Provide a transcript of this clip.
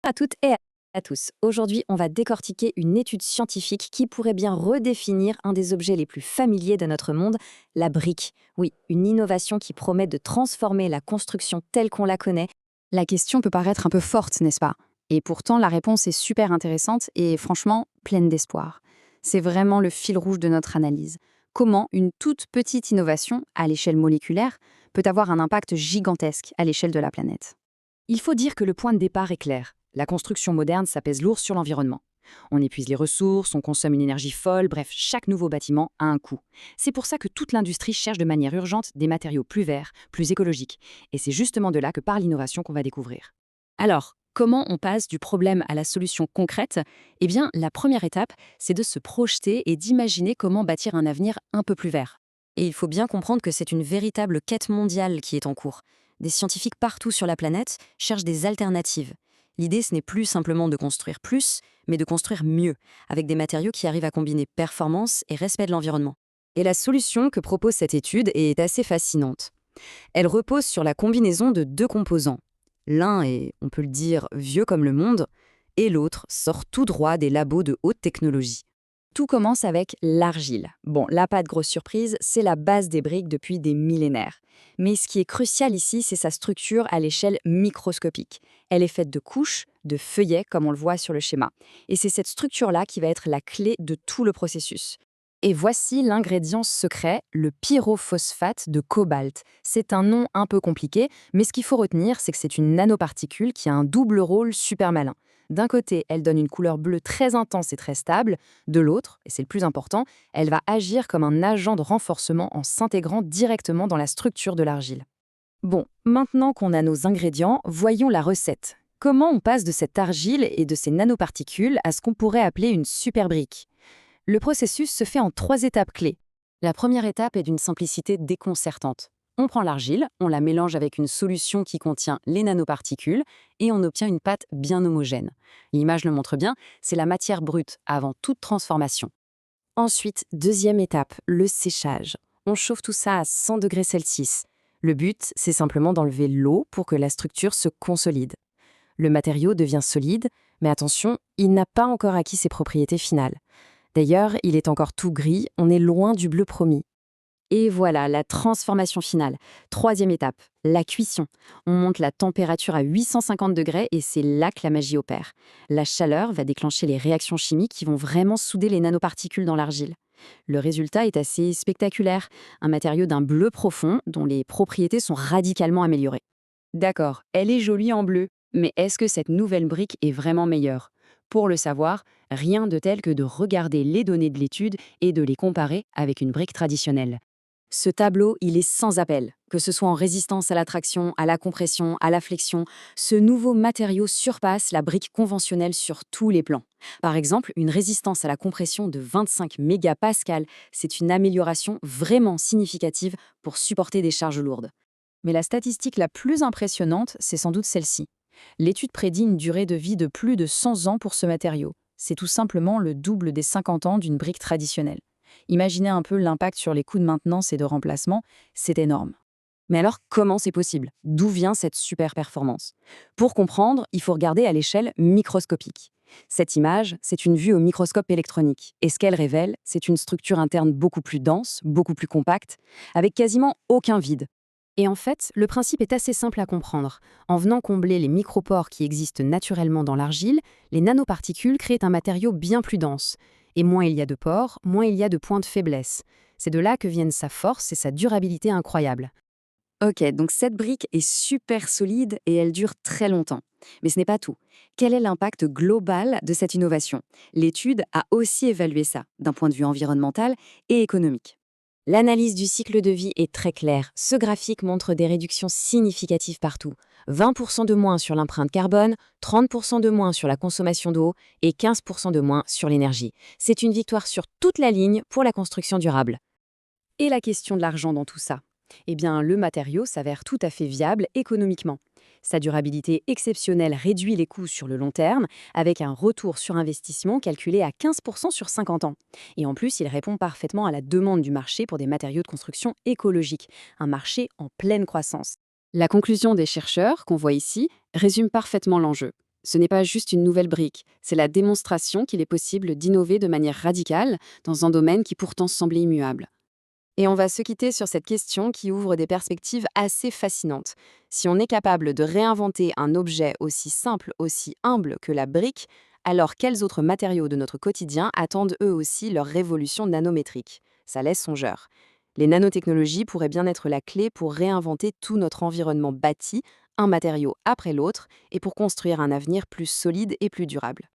À toutes et à tous. Aujourd'hui, on va décortiquer une étude scientifique qui pourrait bien redéfinir un des objets les plus familiers de notre monde, la brique. Oui, une innovation qui promet de transformer la construction telle qu'on la connaît. La question peut paraître un peu forte, n'est-ce pas? Et pourtant, la réponse est super intéressante et franchement pleine d'espoir. C'est vraiment le fil rouge de notre analyse. Comment une toute petite innovation, à l'échelle moléculaire, peut avoir un impact gigantesque à l'échelle de la planète. Il faut dire que le point de départ est clair. La construction moderne, ça pèse lourd sur l'environnement. On épuise les ressources, on consomme une énergie folle, bref, chaque nouveau bâtiment a un coût. C'est pour ça que toute l'industrie cherche de manière urgente des matériaux plus verts, plus écologiques. Et c'est justement de là que part l'innovation qu'on va découvrir. Alors, comment on passe du problème à la solution concrète? Eh bien, la première étape, c'est de se projeter et d'imaginer comment bâtir un avenir un peu plus vert. Et il faut bien comprendre que c'est une véritable quête mondiale qui est en cours. Des scientifiques partout sur la planète cherchent des alternatives. L'idée, ce n'est plus simplement de construire plus, mais de construire mieux, avec des matériaux qui arrivent à combiner performance et respect de l'environnement. Et la solution que propose cette étude est assez fascinante. Elle repose sur la combinaison de deux composants. L'un est, on peut le dire, vieux comme le monde, et l'autre sort tout droit des labos de haute technologie. Tout commence avec l'argile. Bon, là, pas de grosse surprise, c'est la base des briques depuis des millénaires. Mais ce qui est crucial ici, c'est sa structure à l'échelle microscopique. Elle est faite de couches, de feuillets, comme on le voit sur le schéma. Et c'est cette structure-là qui va être la clé de tout le processus. Et voici l'ingrédient secret, le pyrophosphate de cobalt. C'est un nom un peu compliqué, mais ce qu'il faut retenir, c'est que c'est une nanoparticule qui a un double rôle super malin. D'un côté, elle donne une couleur bleue très intense et très stable. De l'autre, et c'est le plus important, elle va agir comme un agent de renforcement en s'intégrant directement dans la structure de l'argile. Bon, maintenant qu'on a nos ingrédients, voyons la recette. Comment on passe de cette argile et de ces nanoparticules à ce qu'on pourrait appeler une super brique? Le processus se fait en 3 étapes clés. La première étape est d'une simplicité déconcertante. On prend l'argile, on la mélange avec une solution qui contient les nanoparticules et on obtient une pâte bien homogène. L'image le montre bien, c'est la matière brute avant toute transformation. Ensuite, deuxième étape, le séchage. On chauffe tout ça à 100 degrés Celsius. Le but, c'est simplement d'enlever l'eau pour que la structure se consolide. Le matériau devient solide, mais attention, il n'a pas encore acquis ses propriétés finales. D'ailleurs, il est encore tout gris, on est loin du bleu promis. Et voilà, la transformation finale. Troisième étape, la cuisson. On monte la température à 850 degrés et c'est là que la magie opère. La chaleur va déclencher les réactions chimiques qui vont vraiment souder les nanoparticules dans l'argile. Le résultat est assez spectaculaire, un matériau d'un bleu profond dont les propriétés sont radicalement améliorées. D'accord, elle est jolie en bleu, mais est-ce que cette nouvelle brique est vraiment meilleure? Pour le savoir, rien de tel que de regarder les données de l'étude et de les comparer avec une brique traditionnelle. Ce tableau, il est sans appel. Que ce soit en résistance à la traction, à la compression, à la flexion, ce nouveau matériau surpasse la brique conventionnelle sur tous les plans. Par exemple, une résistance à la compression de 25 mégapascales, c'est une amélioration vraiment significative pour supporter des charges lourdes. Mais la statistique la plus impressionnante, c'est sans doute celle-ci. L'étude prédit une durée de vie de plus de 100 ans pour ce matériau. C'est tout simplement le double des 50 ans d'une brique traditionnelle. Imaginez un peu l'impact sur les coûts de maintenance et de remplacement, c'est énorme. Mais alors, comment c'est possible? D'où vient cette super performance? Pour comprendre, il faut regarder à l'échelle microscopique. Cette image, c'est une vue au microscope électronique. Et ce qu'elle révèle, c'est une structure interne beaucoup plus dense, beaucoup plus compacte, avec quasiment aucun vide. Et en fait, le principe est assez simple à comprendre. En venant combler les micropores qui existent naturellement dans l'argile, les nanoparticules créent un matériau bien plus dense. Et moins il y a de pores, moins il y a de points de faiblesse. C'est de là que viennent sa force et sa durabilité incroyable. Ok, donc cette brique est super solide et elle dure très longtemps. Mais ce n'est pas tout. Quel est l'impact global de cette innovation? L'étude a aussi évalué ça, d'un point de vue environnemental et économique. L'analyse du cycle de vie est très claire. Ce graphique montre des réductions significatives partout. 20% de moins sur l'empreinte carbone, 30% de moins sur la consommation d'eau et 15% de moins sur l'énergie. C'est une victoire sur toute la ligne pour la construction durable. Et la question de l'argent dans tout ça? Eh bien, le matériau s'avère tout à fait viable économiquement. Sa durabilité exceptionnelle réduit les coûts sur le long terme, avec un retour sur investissement calculé à 15% sur 50 ans. Et en plus, il répond parfaitement à la demande du marché pour des matériaux de construction écologiques, un marché en pleine croissance. La conclusion des chercheurs, qu'on voit ici, résume parfaitement l'enjeu. Ce n'est pas juste une nouvelle brique, c'est la démonstration qu'il est possible d'innover de manière radicale dans un domaine qui pourtant semblait immuable. Et on va se quitter sur cette question qui ouvre des perspectives assez fascinantes. Si on est capable de réinventer un objet aussi simple, aussi humble que la brique, alors quels autres matériaux de notre quotidien attendent eux aussi leur révolution nanométrique? Ça laisse songeur. Les nanotechnologies pourraient bien être la clé pour réinventer tout notre environnement bâti, un matériau après l'autre, et pour construire un avenir plus solide et plus durable.